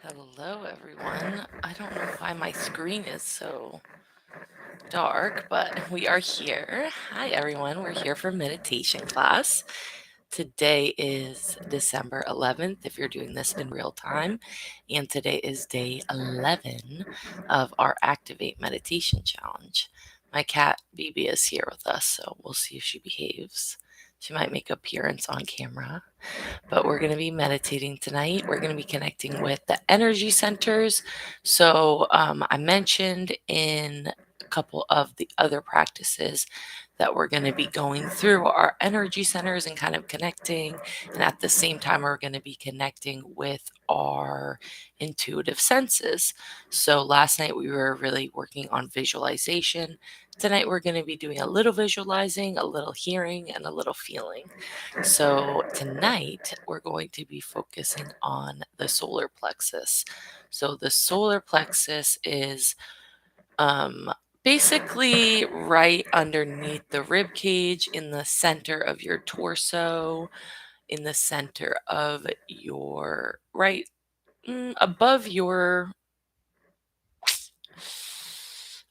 Hello, everyone. I don't know why my screen is so dark, but we are here. Hi, everyone. We're here for meditation class. Today is December 11th, if you're doing this in real time, and today is day 11 of our Activate Meditation Challenge. My cat, BB, is here with us, so we'll see if she behaves. She might make appearance on camera. But we're going to be meditating tonight. We're going to be connecting with the energy centers. So I mentioned in a couple of the other practices that we're going to be going through our energy centers and kind of connecting. And at the same time, we're going to be connecting with our intuitive senses. So last night we were really working on visualization. Tonight we're going to be doing a little visualizing, a little hearing, and a little feeling. So tonight we're going to be focusing on the solar plexus. So the solar plexus is basically right underneath the rib cage, in the center of your torso, in the center of your right, above your,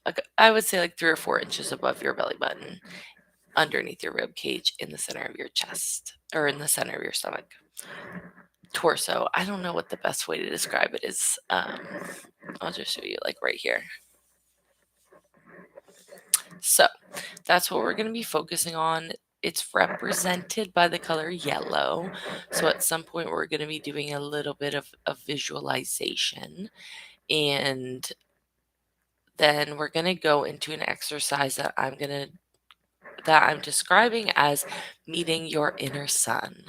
like, I would say like 3 or 4 inches above your belly button, underneath your rib cage, in the center of your chest, or in the center of your stomach. Torso. I don't know what the best way to describe it is. I'll just show you like right here. So that's what we're going to be focusing on. It's represented by the color yellow. So at some point we're going to be doing a little bit of a visualization, and then we're going to go into an exercise that I'm describing as meeting your inner sun.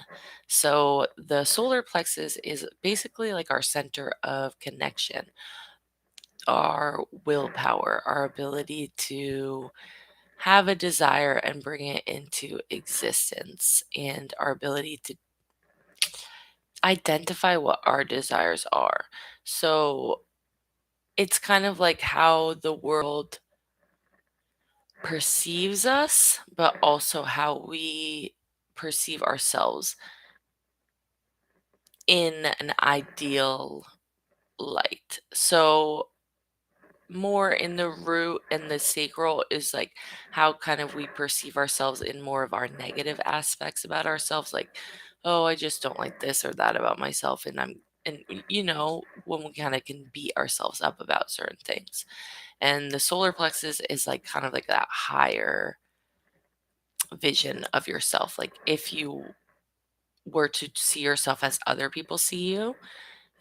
So the solar plexus is basically like our center of connection, our willpower, our ability to have a desire and bring it into existence, and our ability to identify what our desires are. So it's kind of like how the world perceives us, but also how we perceive ourselves in an ideal light. So more in the root and the sacral is like how kind of we perceive ourselves in more of our negative aspects about ourselves, like, oh, I just don't like this or that about myself, and when we kind of can beat ourselves up about certain things. And the solar plexus is like kind of like that higher vision of yourself, like if you were to see yourself as other people see you,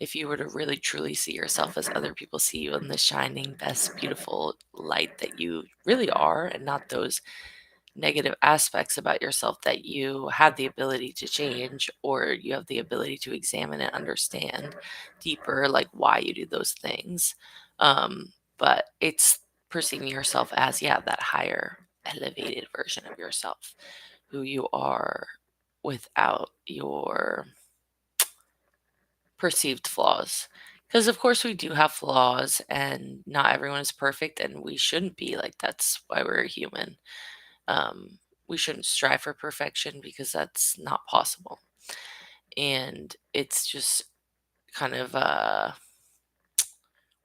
if you were to really truly see yourself as other people see you, in the shining, best, beautiful light that you really are, and not those negative aspects about yourself that you have the ability to change, or you have the ability to examine and understand deeper, like why you do those things. But it's perceiving yourself as, yeah, that higher, elevated version of yourself, who you are without your perceived flaws. Because, of course, we do have flaws, and not everyone is perfect, and we shouldn't be. Like, that's why we're human. We shouldn't strive for perfection because that's not possible. And it's just kind of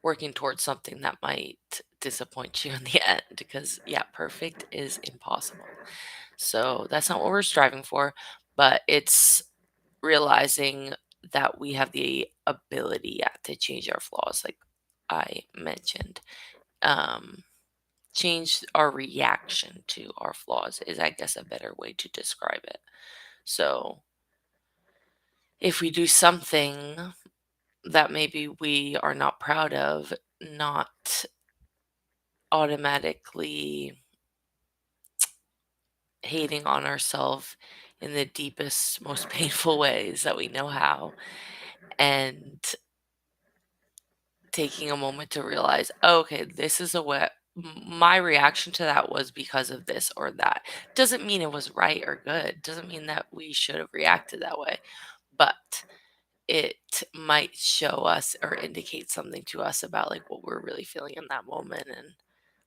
working towards something that might disappoint you in the end, because, yeah, perfect is impossible. So that's not what we're striving for, but it's realizing that we have the ability, yeah, to change our flaws, like I mentioned. Um, Change our reaction to our flaws is, I guess, a better way to describe it. So if we do something that maybe we are not proud of, not automatically hating on ourselves in the deepest, most painful ways that we know how, and taking a moment to realize, oh, okay, this is my reaction to that was because of this or that. Doesn't mean it was right or good. Doesn't mean that we should have reacted that way. But it might show us or indicate something to us about like what we're really feeling in that moment, and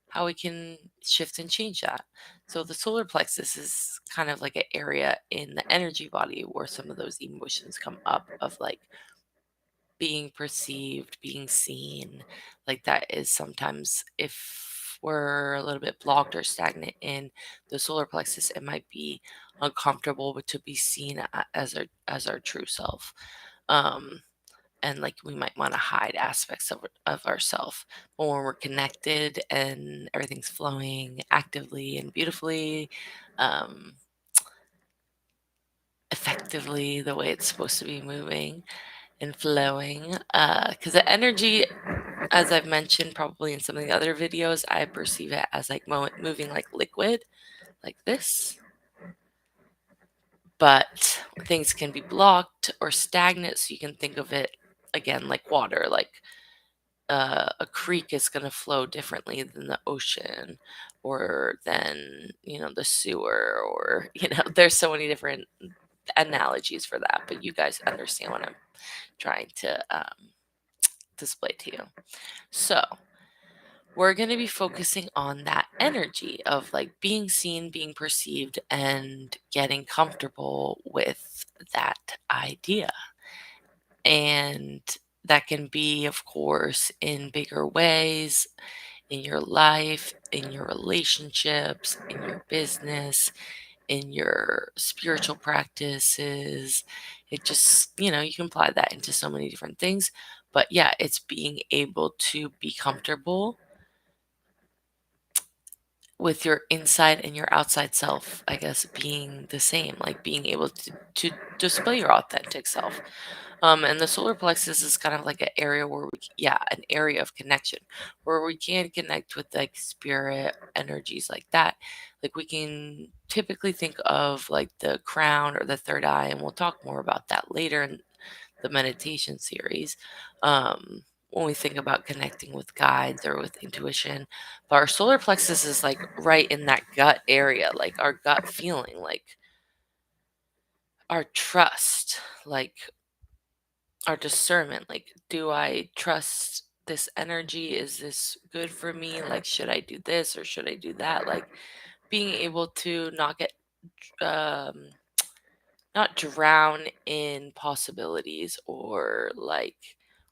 how we can shift and change that. So the solar plexus is kind of like an area in the energy body where some of those emotions come up, of like being perceived, being seen. Like that is sometimes, if we're a little bit blocked or stagnant in the solar plexus, it might be uncomfortable but to be seen as our true self. And like we might want to hide aspects of ourselves. But when we're connected and everything's flowing actively and beautifully, um, effectively, the way it's supposed to be moving and flowing, because the energy, as I've mentioned probably in some of the other videos, I perceive it as like moving like liquid, like this. But things can be blocked or stagnant, so you can think of it again like water. Like a creek is going to flow differently than the ocean, or than the sewer, or there's so many different analogies for that, but you guys understand what I'm trying to display to you. So we're going to be focusing on that energy of like being seen, being perceived, and getting comfortable with that idea. And that can be, of course, in bigger ways in your life, in your relationships, in your business, in your spiritual practices. It just, you can apply that into so many different things. But yeah, it's being able to be comfortable with your inside and your outside self, I guess, being the same, like being able to display your authentic self. And the solar plexus is kind of like an area where an area of connection where we can connect with like spirit energies like that. Like we can typically think of like the crown or the third eye, and we'll talk more about that later in the meditation series. When we think about connecting with guides or with intuition, but our solar plexus is like right in that gut area, like our gut feeling, like our trust, like our discernment. Like, do I trust this energy? Is this good for me? Like, should I do this or should I do that? Like, being able to not get um not drown in possibilities or like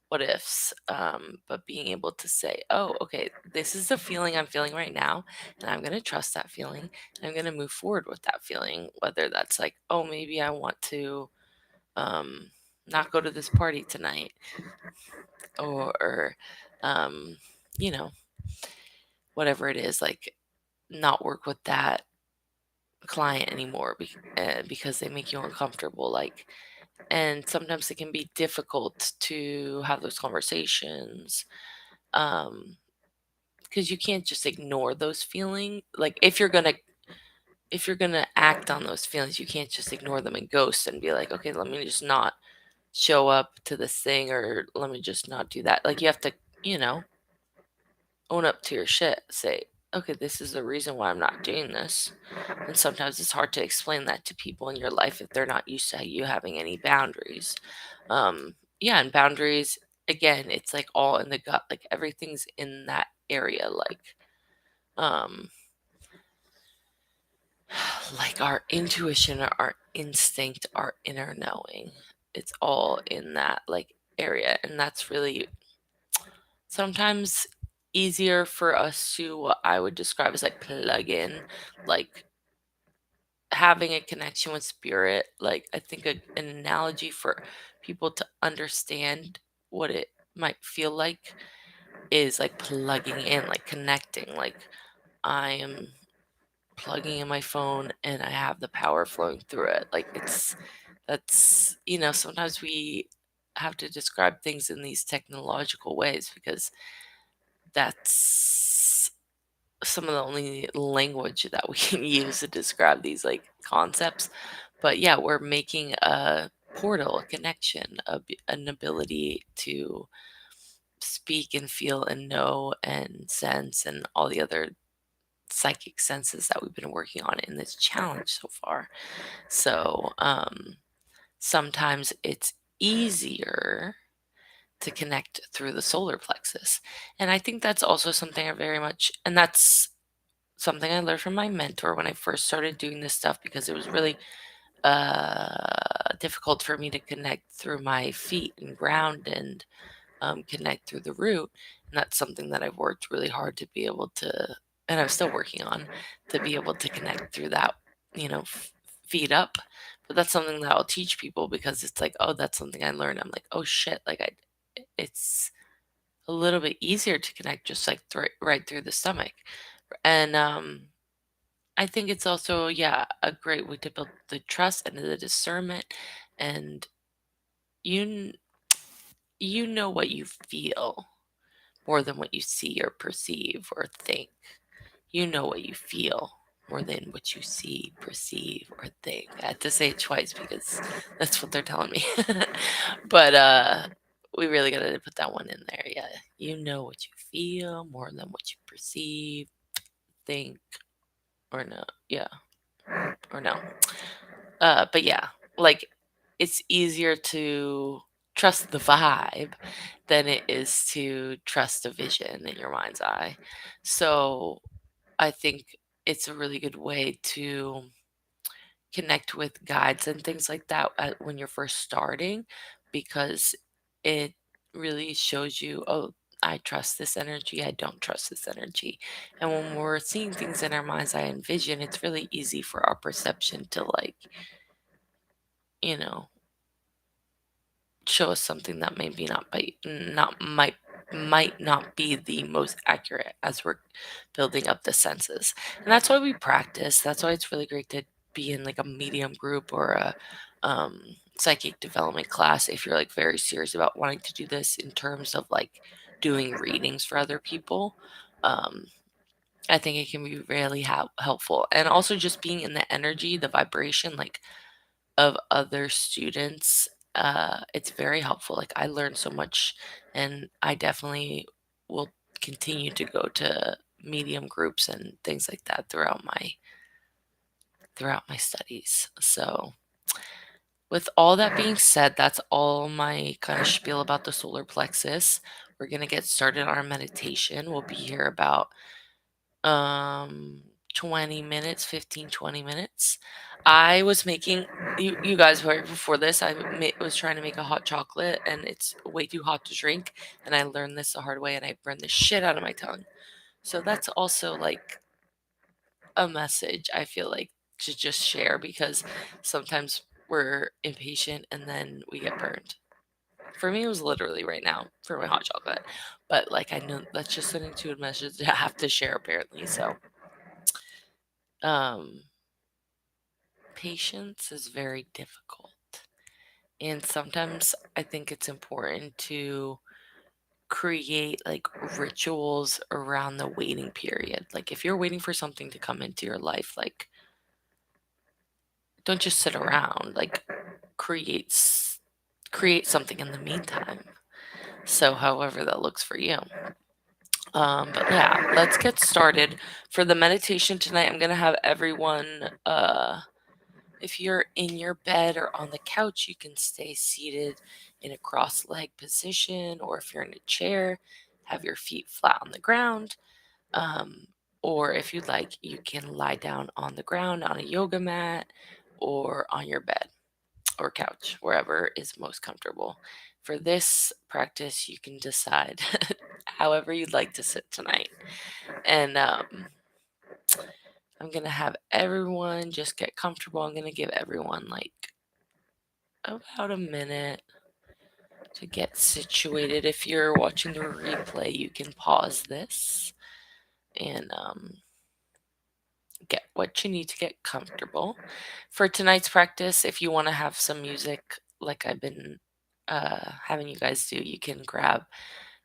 what ifs, but being able to say, oh, okay, this is the feeling I'm feeling right now, and I'm going to trust that feeling, and I'm going to move forward with that feeling, whether that's like, oh, maybe I want to not go to this party tonight, or um, you know, whatever it is, like not work with that client anymore because they make you uncomfortable. Like, and sometimes it can be difficult to have those conversations, because you can't just ignore those feelings. Like if you're gonna act on those feelings, you can't just ignore them and ghost and be like, okay, let me just not show up to this thing, or let me just not do that. Like you have to, own up to your shit. Say, okay, this is the reason why I'm not doing this. And sometimes it's hard to explain that to people in your life if they're not used to you having any boundaries. And boundaries, again, it's like all in the gut, like everything's in that area, um like our intuition, our instinct, our inner knowing. It's all in that like area, and that's really sometimes easier for us to, what I would describe as like plug in, like having a connection with spirit. Like I think an analogy for people to understand what it might feel like is like plugging in, like connecting. Like I am plugging in my phone and I have the power flowing through it. Like that's sometimes we have to describe things in these technological ways because that's some of the only language that we can use to describe these like concepts. But yeah, we're making a portal, a connection, an ability to speak and feel and know and sense and all the other psychic senses that we've been working on in this challenge so far. So sometimes it's easier to connect through the solar plexus. And I think that's also something I very much, and that's something I learned from my mentor when I first started doing this stuff, because it was really difficult for me to connect through my feet and ground and connect through the root. And that's something that I've worked really hard to be able to, and I'm still working on, to be able to connect through that, feet up. But that's something that I'll teach people because it's like, oh, that's something I learned. I'm like, oh shit, it's a little bit easier to connect just like right through the stomach. And I think it's also, yeah, a great way to build the trust and the discernment. And you you know what you feel more than what you see or perceive or think. You know what you feel more than what you see, perceive, or think. I had to say it twice because that's what they're telling me. But we really gotta put that one in there. Yeah. You know what you feel more than what you perceive, think, or no. Yeah. Or no. But yeah, like it's easier to trust the vibe than it is to trust the vision in your mind's eye. So I think it's a really good way to connect with guides and things like that when you're first starting because it really shows you, oh, I trust this energy, I don't trust this energy. And when we're seeing things in our mind's eye and vision, it's really easy for our perception to you know, show us something that maybe not might not be the most accurate as we're building up the senses. And that's why we practice. That's why it's really great to be in like a medium group or a psychic development class if you're like very serious about wanting to do this in terms of like doing readings for other people. Um, I think it can be really helpful. And also just being in the energy, the vibration, like of other students, it's very helpful. Like I learned so much, and I definitely will continue to go to medium groups and things like that throughout my studies. So with all that being said, that's all my kind of spiel about the solar plexus. We're going to get started on our meditation. We'll be here about um 20 minutes, 15, 20 minutes. I was making, you guys were before this, was trying to make a hot chocolate and it's way too hot to drink, and I learned this the hard way and I burned the shit out of my tongue. So that's also like a message I feel like to just share because sometimes we're impatient and then we get burned. For me, it was literally right now for my hot chocolate, but like I know that's just an intuitive message I have to share apparently. So um patience is very difficult. And sometimes I think it's important to create like rituals around the waiting period. Like if you're waiting for something to come into your life, like don't just sit around. Like create create something in the meantime. So however that looks for you. But yeah, let's get started. For the meditation tonight, I'm gonna have everyone if you're in your bed or on the couch, you can stay seated in a cross leg position, or if you're in a chair, have your feet flat on the ground. Um, or if you'd like, you can lie down on the ground on a yoga mat or on your bed or couch, wherever is most comfortable. For this practice, you can decide however you'd like to sit tonight. And I'm going to have everyone just get comfortable. I'm going to give everyone like about a minute to get situated. If you're watching the replay, you can pause this and get what you need to get comfortable. For tonight's practice, if you want to have some music like I've been having you guys do, you can grab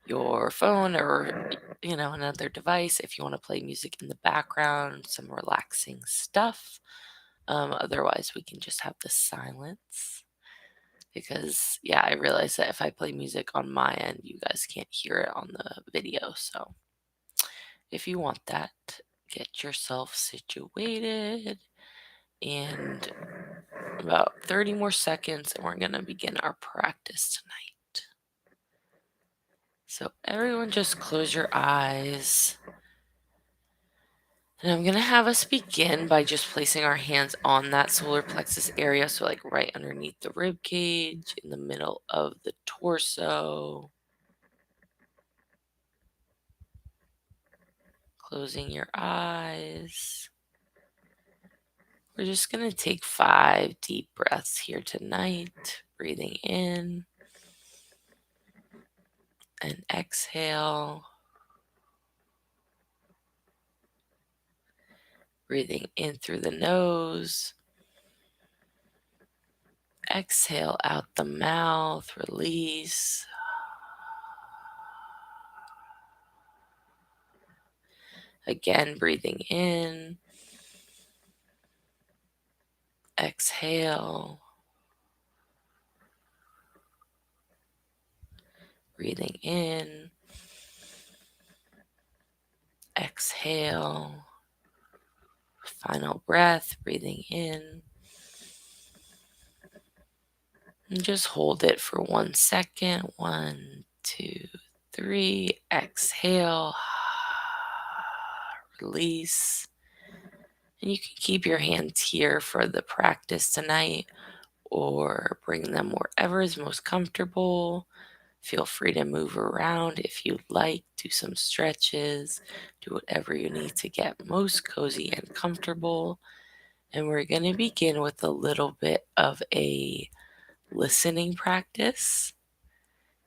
your phone or another device if you want to play music in the background, some relaxing stuff. Otherwise, we can just have the silence. Because yeah, I realize that if I play music on my end, you guys can't hear it on the video. So if you want that, get yourself situated, and about 30 more seconds and we're going to begin our practice tonight. So everyone just close your eyes And I'm going to have us begin by just placing our hands on that solar plexus area. So like right underneath the rib cage, in the middle of the torso. Closing your eyes. We're just going to take 5 deep breaths here tonight. Breathing in and exhale. Breathing in through the nose. Exhale out the mouth. Release. Again, breathing in. Exhale. Breathing in. Exhale. Final breath. Breathing in. And just hold it for 1 second. 1, 2, 3. Exhale. Release. And you can keep your hands here for the practice tonight, or bring them wherever is most comfortable. Feel free to move around if you'd like. Do some stretches. Do whatever you need to get most cozy and comfortable. And we're going to begin with a little bit of a listening practice,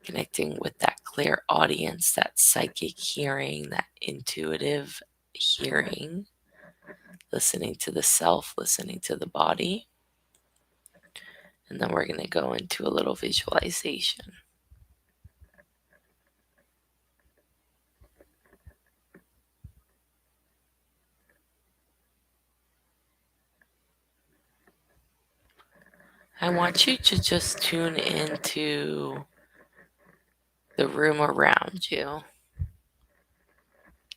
connecting with that clairaudience, that psychic hearing, that intuitive hearing, listening to the self, listening to the body. And then we're going to go into a little visualization. I want you to just tune into the room around you.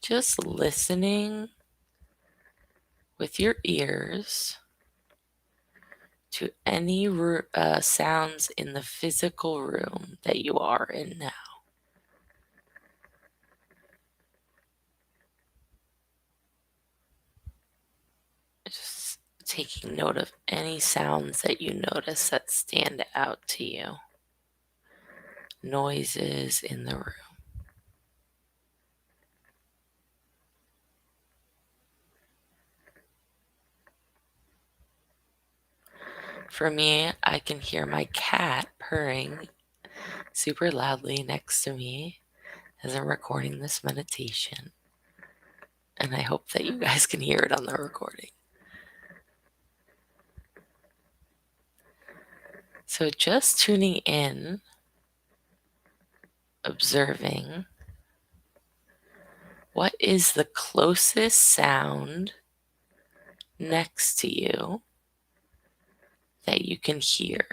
Just listening with your ears to any sounds in the physical room that you are in now. Just taking note of any sounds that you notice that stand out to you. Noises in the room. For me, I can hear my cat purring super loudly next to me as I'm recording this meditation. And I hope that you guys can hear it on the recording. So just tuning in, observing, what is the closest sound next to you that you can hear?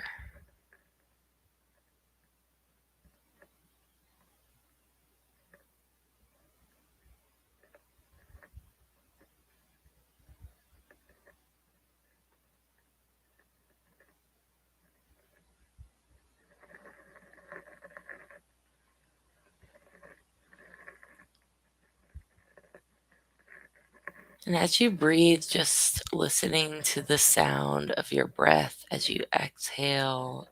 And as you breathe, just listening to the sound of your breath as you exhale.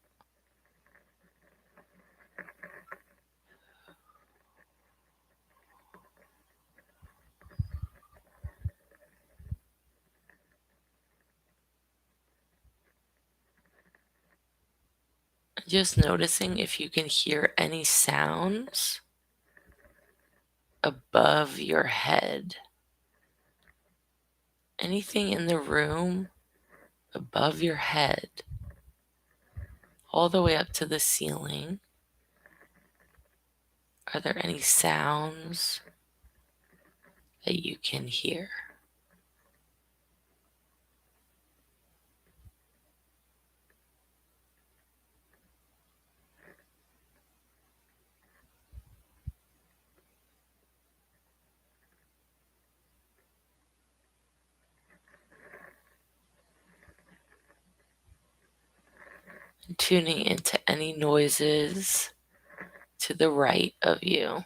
Just noticing if you can hear any sounds above your head. Anything in the room above your head, all the way up to the ceiling. Are there any sounds that you can hear? And tuning into any noises to the right of you.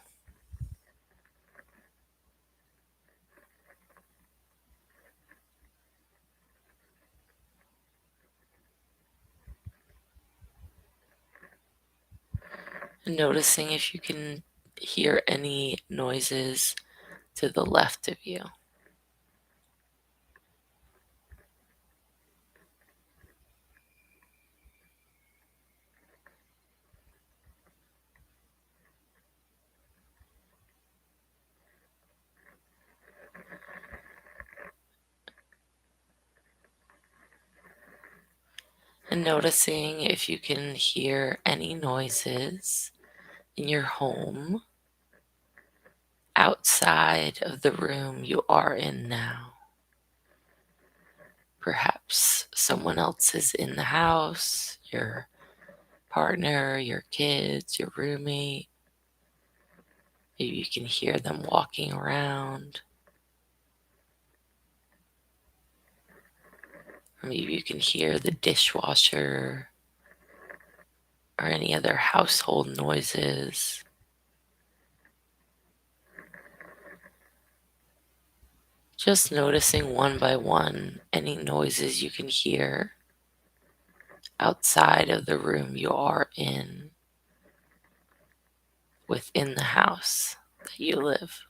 And noticing if you can hear any noises to the left of you. And noticing if you can hear any noises in your home outside of the room you are in now. Perhaps someone else is in the house, your partner, your kids, your roommate. Maybe you can hear them walking around. Or maybe you can hear the dishwasher or any other household noises. Just noticing one by one any noises you can hear outside of the room you are in, within the house that you live.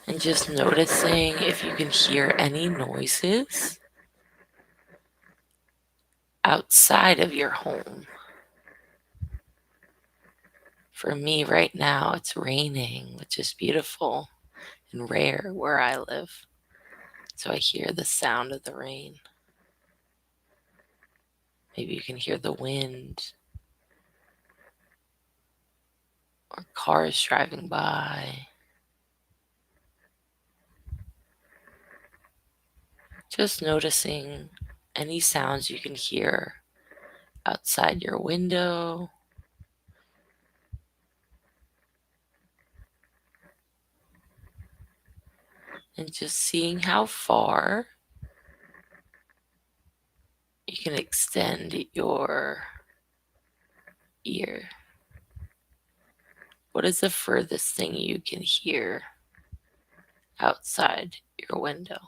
And just noticing if you can hear any noises outside of your home. For me right now, it's raining, which is beautiful and rare where I live. So I hear the sound of the rain. Maybe you can hear the wind or cars driving by. Just noticing any sounds you can hear outside your window. And just seeing how far you can extend your ear. What is the furthest thing you can hear outside your window?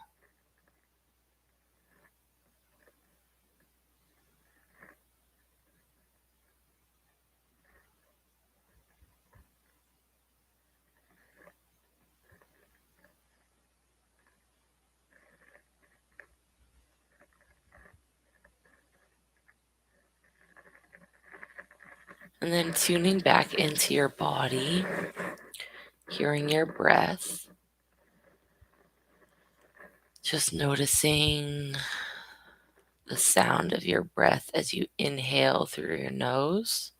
And then tuning back into your body, hearing your breath, just noticing the sound of your breath as you inhale through your nose.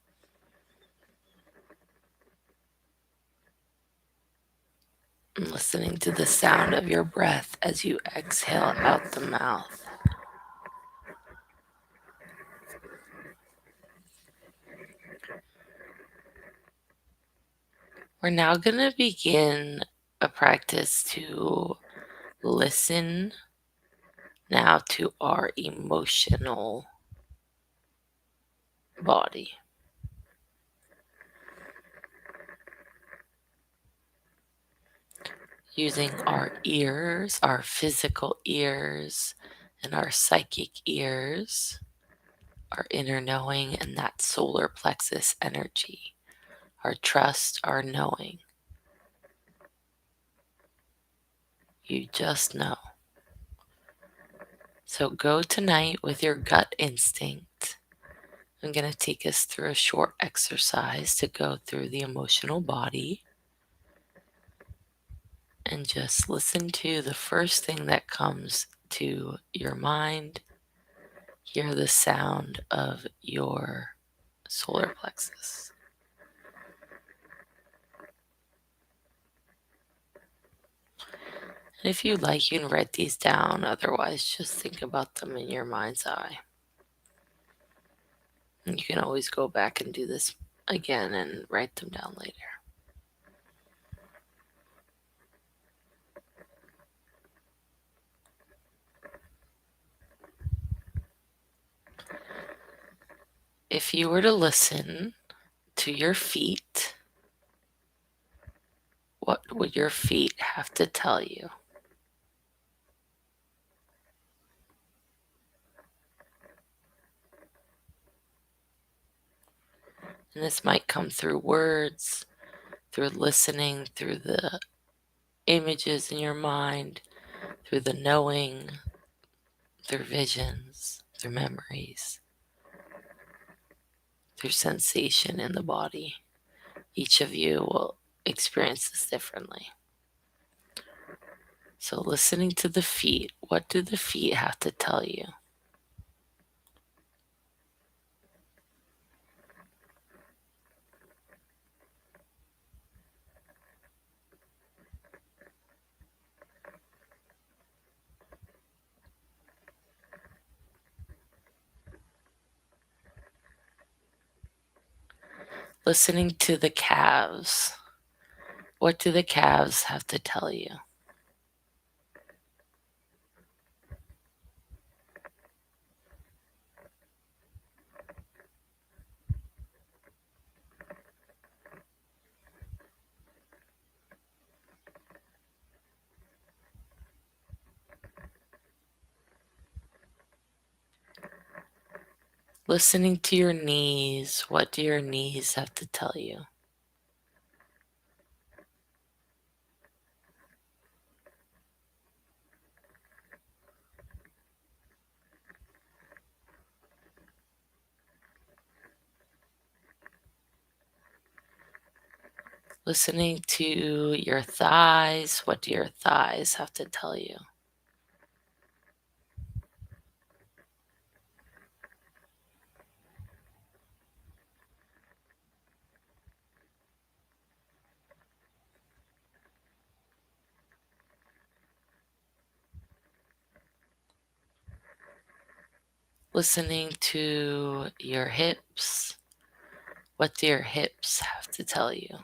And listening to the sound of your breath as you exhale out the mouth. We're now going to begin a practice to listen now to our emotional body. Using our ears, our physical ears, and our psychic ears, our inner knowing, and that solar plexus energy, our trust, our knowing. You just know. So go tonight with your gut instinct. I'm going to take us through a short exercise to go through the emotional body and just listen to the first thing that comes to your mind. Hear the sound of your solar plexus. And if you like, you can write these down. Otherwise, just think about them in your mind's eye. And you can always go back and do this again and write them down later. If you were to listen to your feet, what would your feet have to tell you? And this might come through words, through listening, through the images in your mind, through the knowing, through visions, through memories, through sensation in the body. Each of you will experience this differently. So, listening to the feet, what do the feet have to tell you? Listening to the calves, what do the calves have to tell you? Listening to your knees, what do your knees have to tell you? Listening to your thighs, what do your thighs have to tell you? Listening to your hips, what do your hips have to tell you?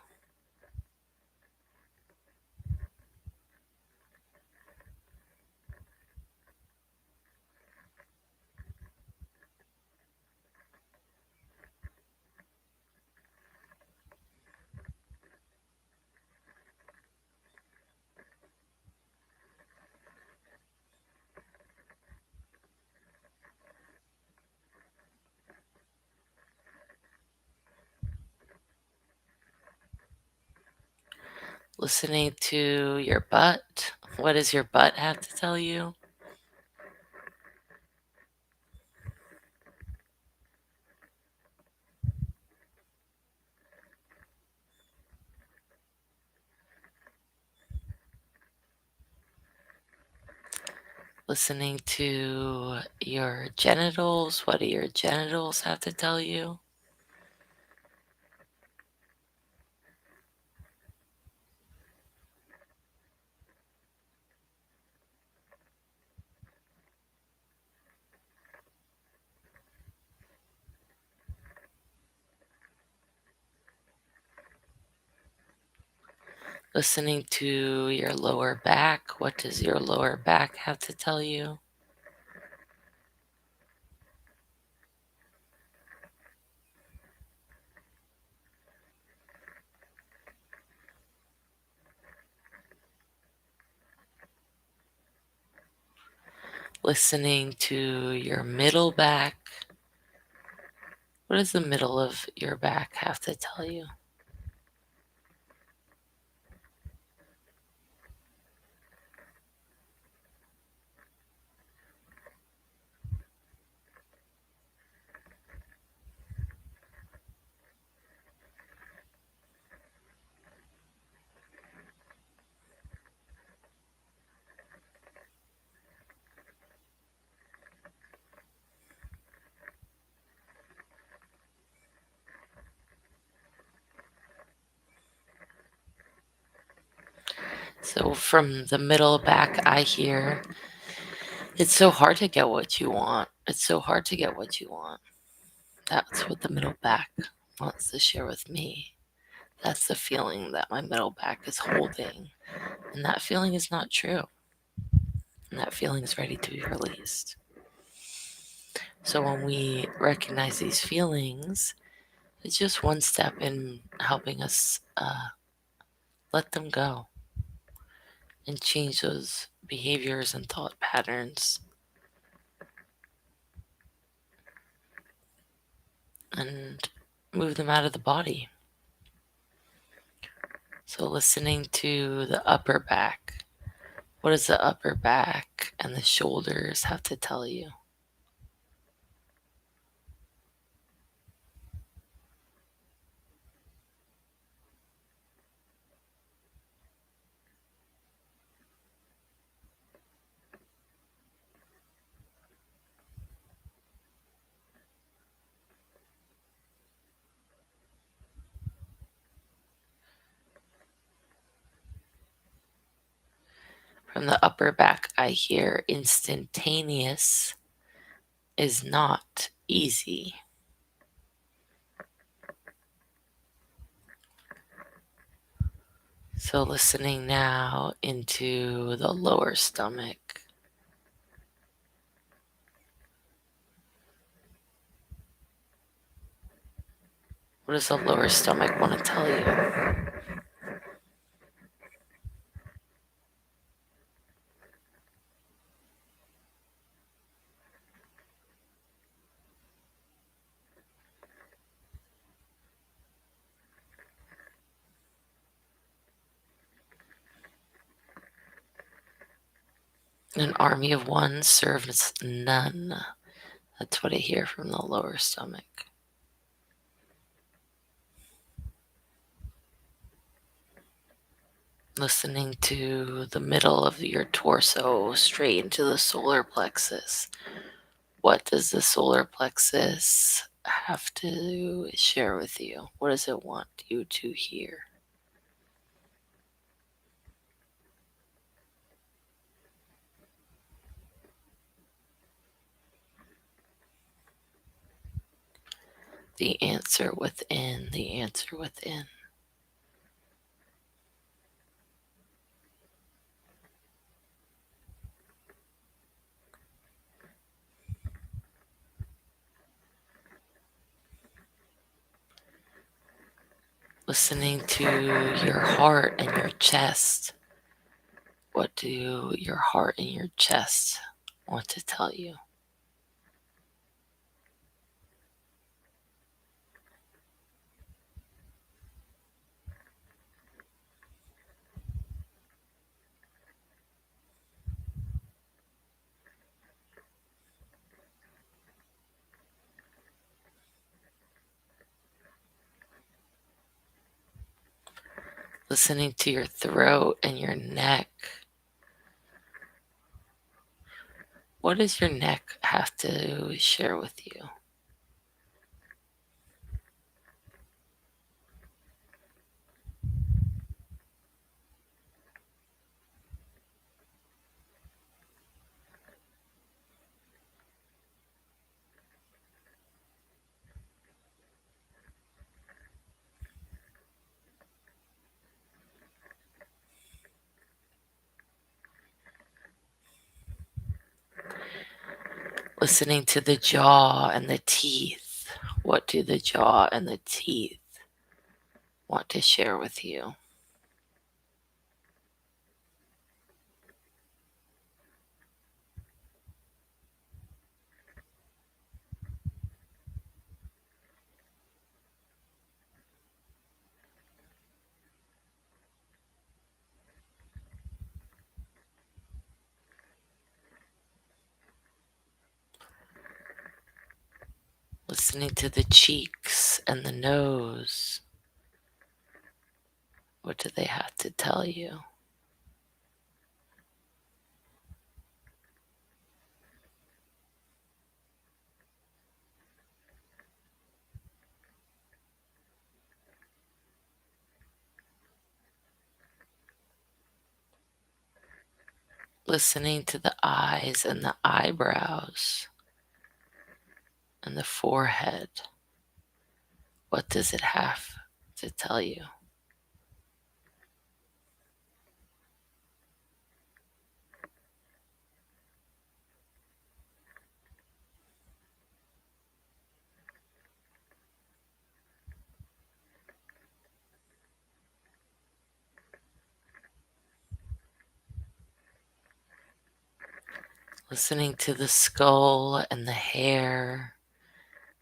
Listening to your butt, what does your butt have to tell you? Listening to your genitals, what do your genitals have to tell you? Listening to your lower back, what does your lower back have to tell you? Listening to your middle back, what does the middle of your back have to tell you? So from the middle back, I hear, it's so hard to get what you want. It's so hard to get what you want. That's what the middle back wants to share with me. That's the feeling that my middle back is holding. And that feeling is not true. And that feeling is ready to be released. So when we recognize these feelings, it's just one step in helping us let them go and change those behaviors and thought patterns and move them out of the body. So listening to the upper back. What does the upper back and the shoulders have to tell you? From the upper back, I hear instantaneous is not easy. So listening now into the lower stomach. What does the lower stomach want to tell you? An army of one serves none. That's what I hear from the lower stomach. Listening to the middle of your torso straight into the solar plexus. What does the solar plexus have to share with you? What does it want you to hear? The answer within, the answer within. Listening to your heart and your chest. What do your heart and your chest want to tell you? Listening to your throat and your neck. What does your neck have to share with you? Listening to the jaw and the teeth. What do the jaw and the teeth want to share with you? Listening to the cheeks and the nose. What do they have to tell you? Listening to the eyes and the eyebrows and the forehead. What does it have to tell you? Listening to the skull and the hair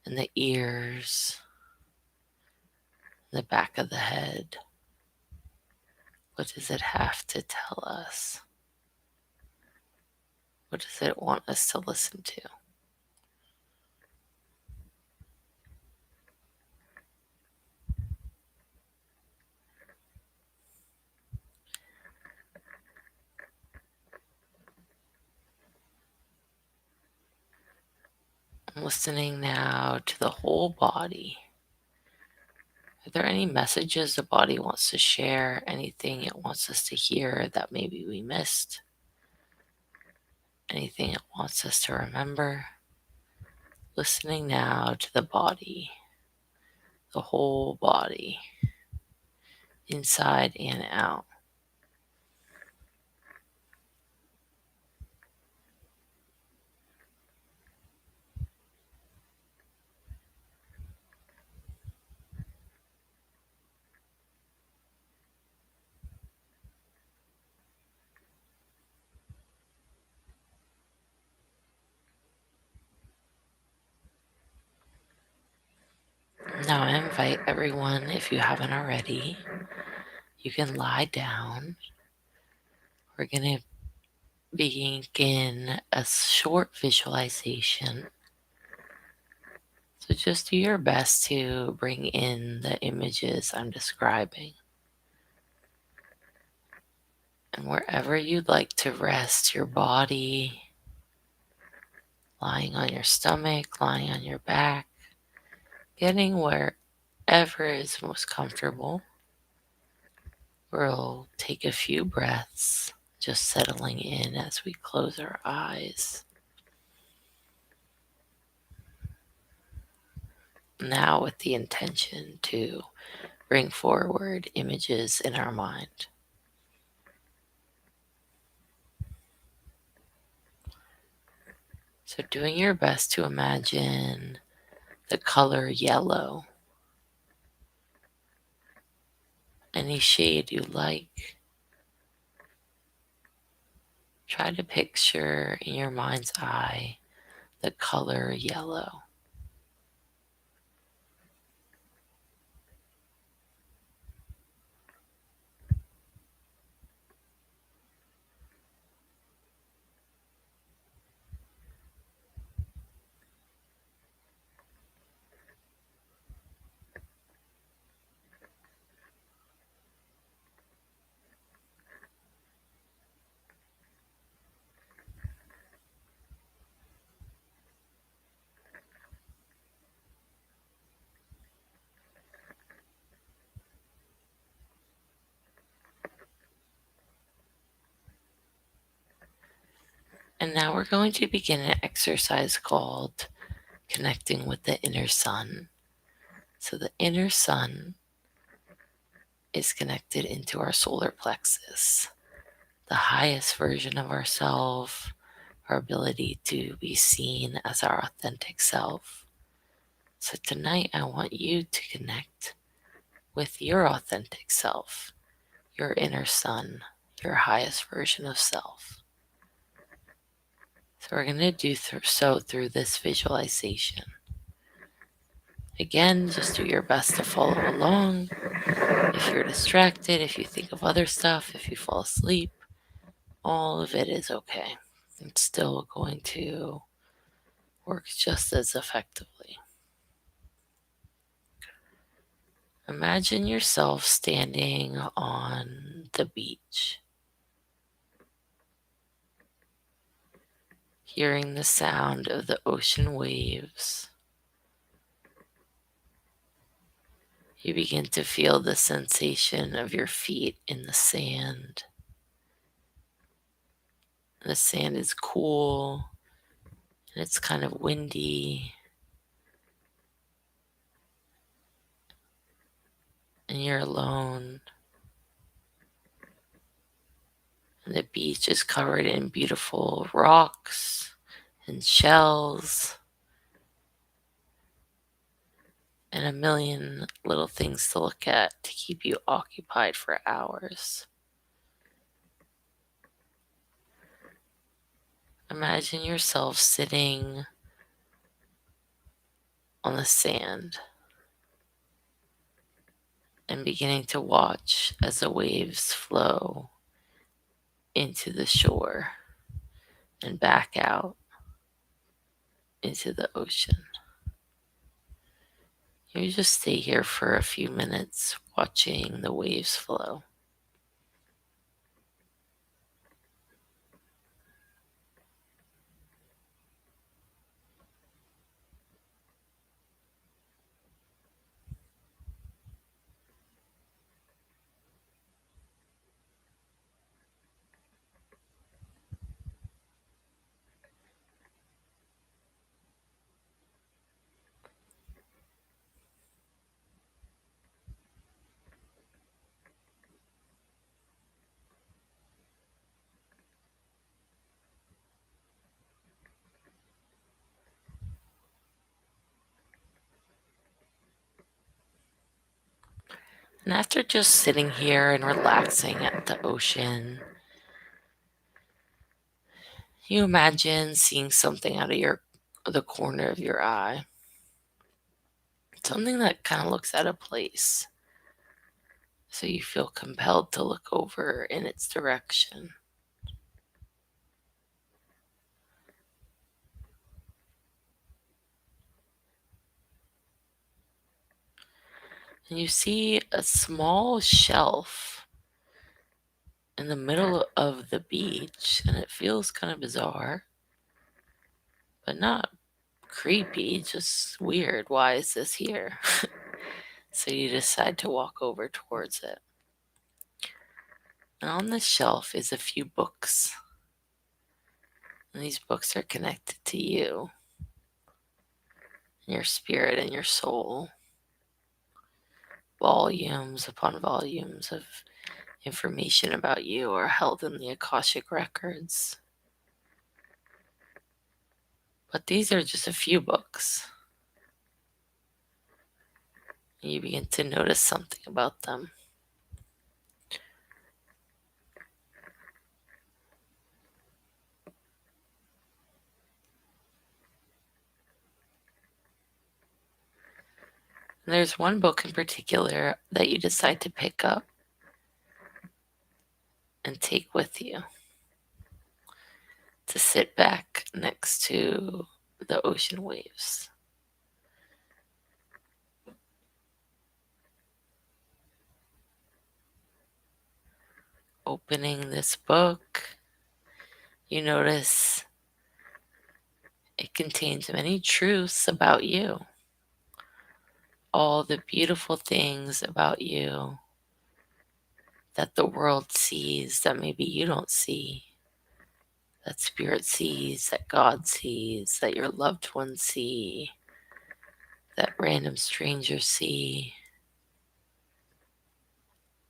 and the ears, and the back of the head. What does it have to tell us? What does it want us to listen to? I'm listening now to the whole body. Are there any messages the body wants to share? Anything it wants us to hear that maybe we missed? Anything it wants us to remember? Listening now to the body, the whole body, inside and out. Now I invite everyone, if you haven't already, you can lie down. We're going to begin a short visualization. So just do your best to bring in the images I'm describing. And wherever you'd like to rest your body, lying on your stomach, lying on your back, getting wherever is most comfortable. We'll take a few breaths, just settling in as we close our eyes. Now with the intention to bring forward images in our mind. So doing your best to imagine the color yellow, any shade you like. Try to picture in your mind's eye the color yellow. And now we're going to begin an exercise called connecting with the inner sun. So the inner sun is connected into our solar plexus, the highest version of ourself, our ability to be seen as our authentic self. So tonight I want you to connect with your authentic self, your inner sun, your highest version of self. So we're going to do so through this visualization. Again, just do your best to follow along. If you're distracted, if you think of other stuff, if you fall asleep, all of it is okay. It's still going to work just as effectively. Imagine yourself standing on the beach, hearing the sound of the ocean waves. You begin to feel the sensation of your feet in the sand. The sand is cool and it's kind of windy. and you're alone. And the beach is covered in beautiful rocks and shells and a million little things to look at to keep you occupied for hours. Imagine yourself sitting on the sand and beginning to watch as the waves flow into the shore and back out into the ocean. You just stay here for a few minutes watching the waves flow. And after just sitting here and relaxing at the ocean, you imagine seeing something out of the corner of your eye. Something that kind of looks out of place. So you feel compelled to look over in its direction. And you see a small shelf in the middle of the beach, and it feels kind of bizarre, but not creepy, just weird. Why is this here? So you decide to walk over towards it. And on the shelf is a few books. And these books are connected to you, your spirit, and your soul. Volumes upon volumes of information about you are held in the Akashic records. But these are just a few books. And you begin to notice something about them. And there's one book in particular that you decide to pick up and take with you to sit back next to the ocean waves. Opening this book, you notice it contains many truths about you. All the beautiful things about you that the world sees that maybe you don't see, that spirit sees, that God sees, that your loved ones see, that random strangers see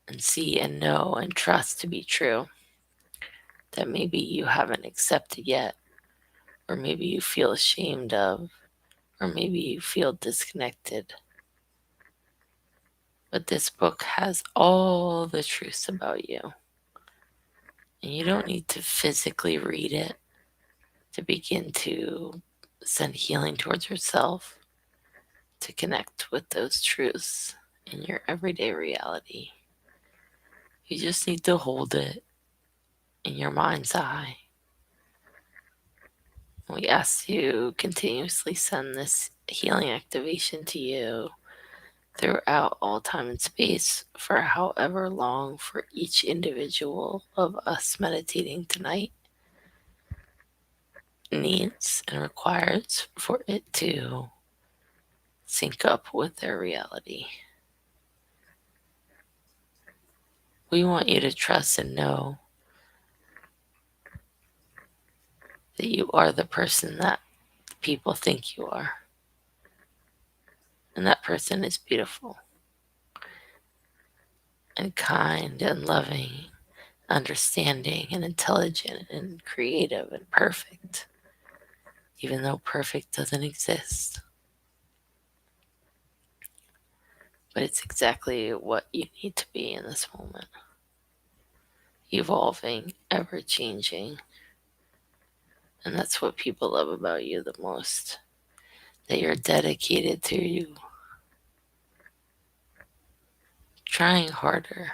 and know and trust to be true, that maybe you haven't accepted yet, or maybe you feel ashamed of, or maybe you feel disconnected. But this book has all the truths about you. And you don't need to physically read it to begin to send healing towards yourself, to connect with those truths in your everyday reality. You just need to hold it in your mind's eye. We ask you continuously send this healing activation to you throughout all time and space for however long for each individual of us meditating tonight needs and requires for it to sync up with their reality. We want you to trust and know that you are the person that people think you are. And that person is beautiful. and kind and loving, understanding and intelligent and creative and perfect, even though perfect doesn't exist. But it's exactly what you need to be in this moment. Evolving, ever changing. And that's what people love about you the most. That you're dedicated to you trying harder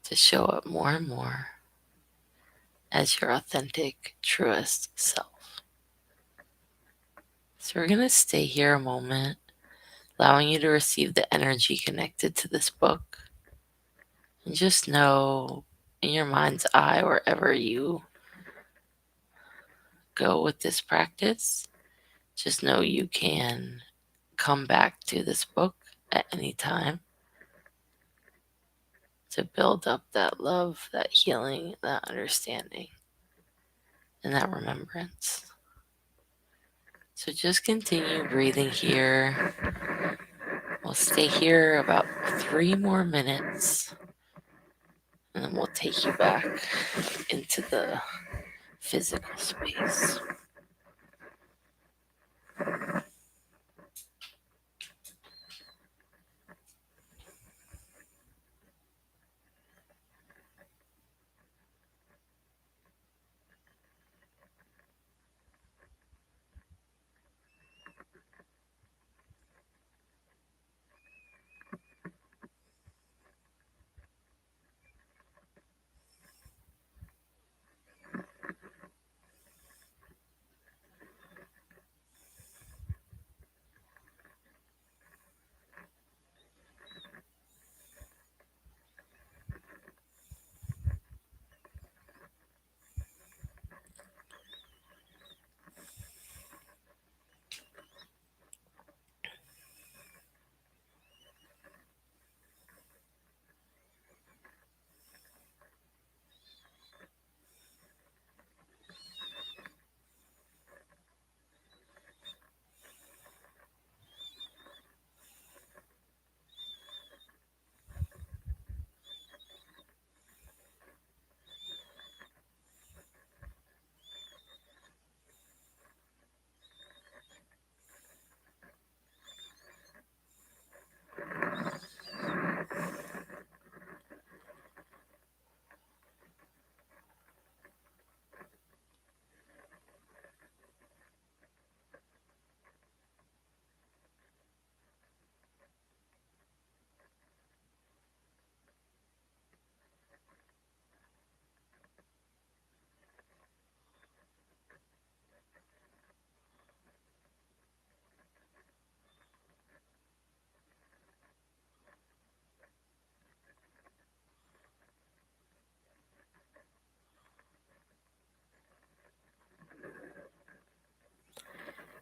to show up more and more as your authentic, truest self. So we're going to stay here a moment, allowing you to receive the energy connected to this book. And just know in your mind's eye, wherever you go with this practice, just know you can come back to this book at any time to build up that love, that healing, that understanding, and that remembrance. So just continue breathing here. We'll stay here about 3 more minutes, and then we'll take you back into the physical space.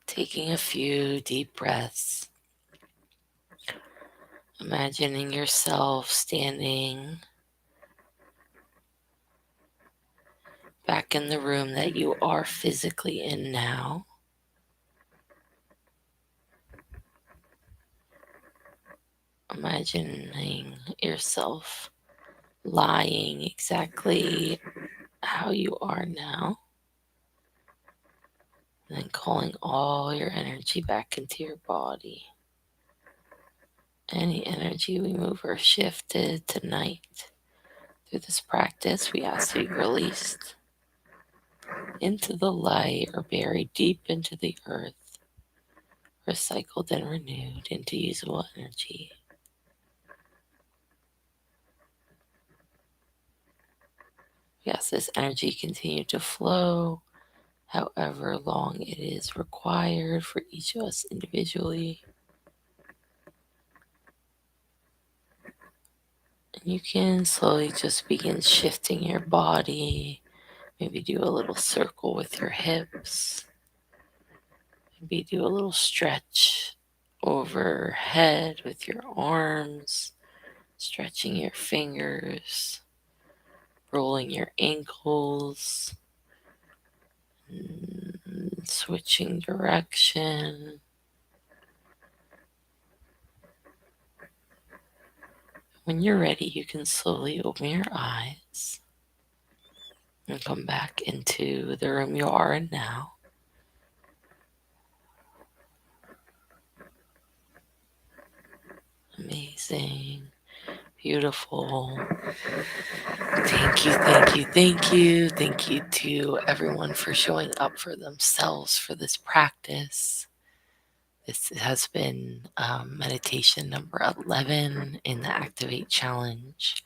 Taking a few deep breaths, imagining yourself standing back in the room that you are physically in now. Imagining yourself lying exactly how you are now. And then calling all your energy back into your body. Any energy we move or shifted tonight through this practice, we ask to be released into the light or buried deep into the earth, recycled and renewed into usable energy. We ask this energy continue to flow however long it is required for each of us individually. And you can slowly just begin shifting your body. Maybe do a little circle with your hips. Maybe do a little stretch overhead with your arms, stretching your fingers, rolling your ankles, switching direction. When you're ready, you can slowly open your eyes and come back into the room you are in now. Amazing. Beautiful. Thank you, thank you, thank you. Thank you to everyone for showing up for themselves for this practice. This has been meditation number 11 in the Activate Challenge.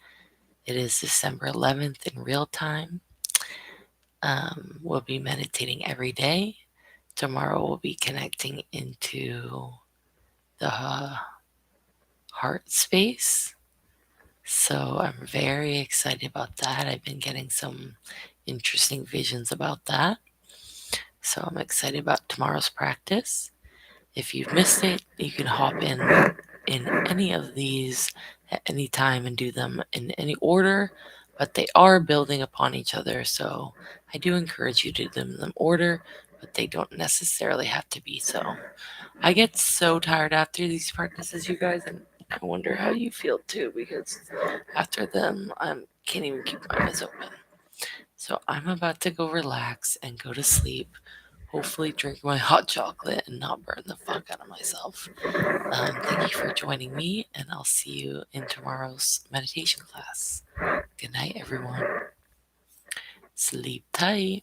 It is December 11th in real time. We'll be meditating every day. Tomorrow we'll be connecting into the heart space. So I'm very excited about that. I've been getting some interesting visions about that. So I'm excited about tomorrow's practice. If you've missed it, you can hop in any of these at any time and do them in any order, but they are building upon each other. So I do encourage you to do them in them order, but they don't necessarily have to be so. I get so tired after these practices, you guys, and I wonder how you feel too, because after them, I can't even keep my eyes open. So I'm about to go relax and go to sleep. Hopefully, drink my hot chocolate and not burn the fuck out of myself. Thank you for joining me, and I'll see you in tomorrow's meditation class. Good night, everyone. Sleep tight.